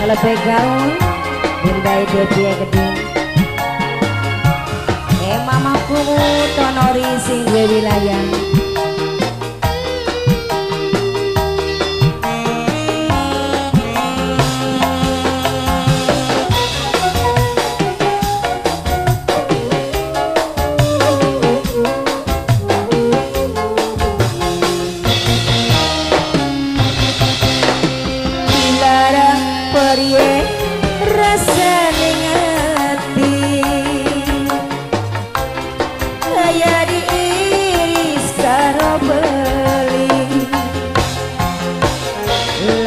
lebih gaul Bundai Devi gede mamaku tonori sing wilayah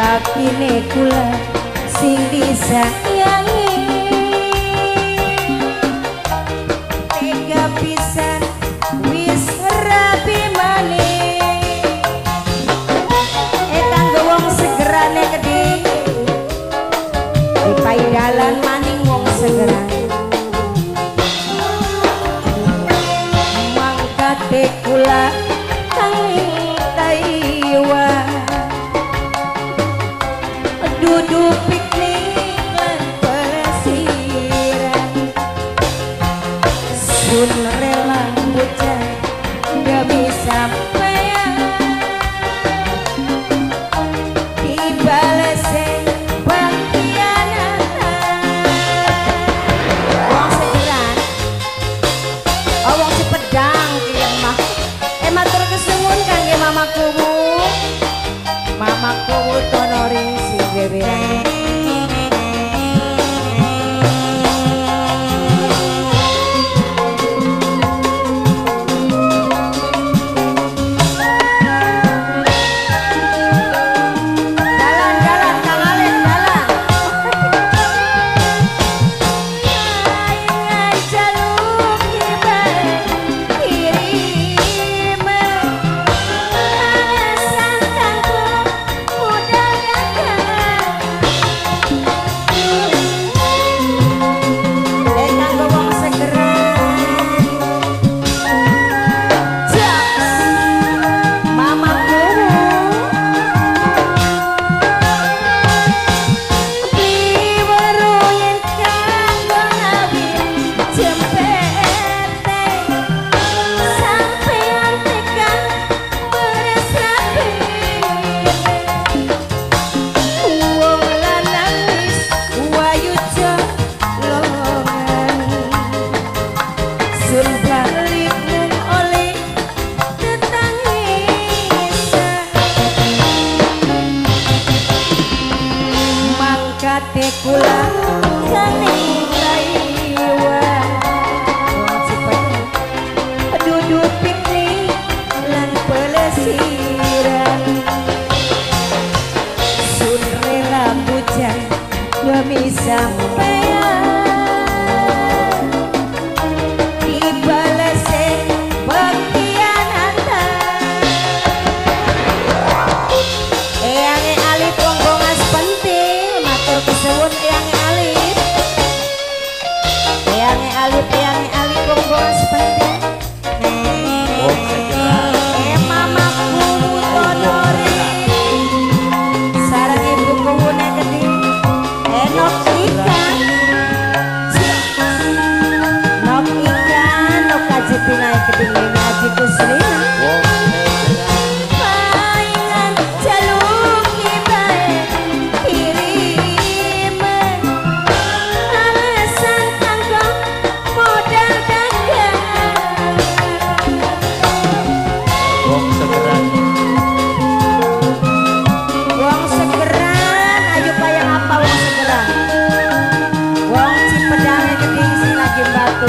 lakine kula sing disayangi tega pisan wis rapi maning kanggo wong segerane gede dipai dalan maning wong segeran mangkate kula kang taiwa duduk piknik lan pelesiran sun rela bocah gak bisa sampean dibalesen pengkhianatan wong segeran wong Sepedang kian mah matur kesuwun kangge mamaku tonori sing beberan kula kaning laiwa wong Sepedang duduk piknik lan pelesiran sun rela bujang demi sampean dibalesen pengkhianatan eyange alif ponggongas penting matur kesuwun eyange alif ponggongas penting mamaku tonori sareng ibu kuwune gede nok ikan nok kajepi naik ketinggi ngaji kuslina mainan jaluk ibae kiriman alasan kanggo modal dagang wong segeran ayo bayang apa wong segeran wong Cipedang gede sing lagi batu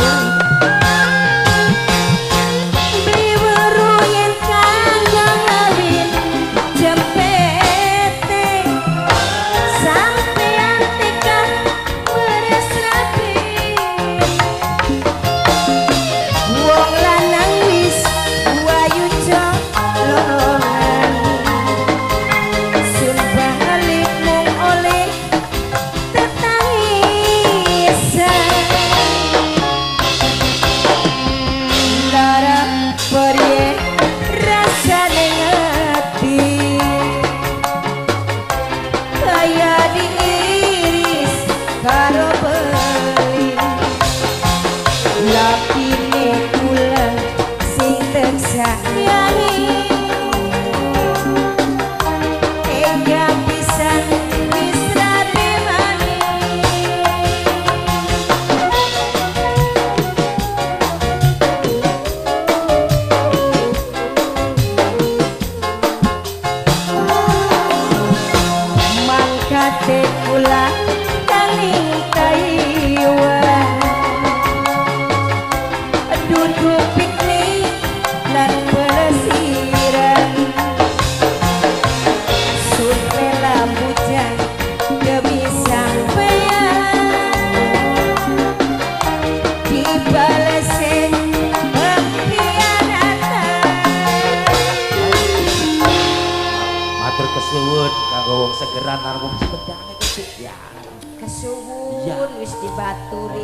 suwun kanggo wong segeran lan wong Cipedang iki ya. Kesuwun wis dibaturi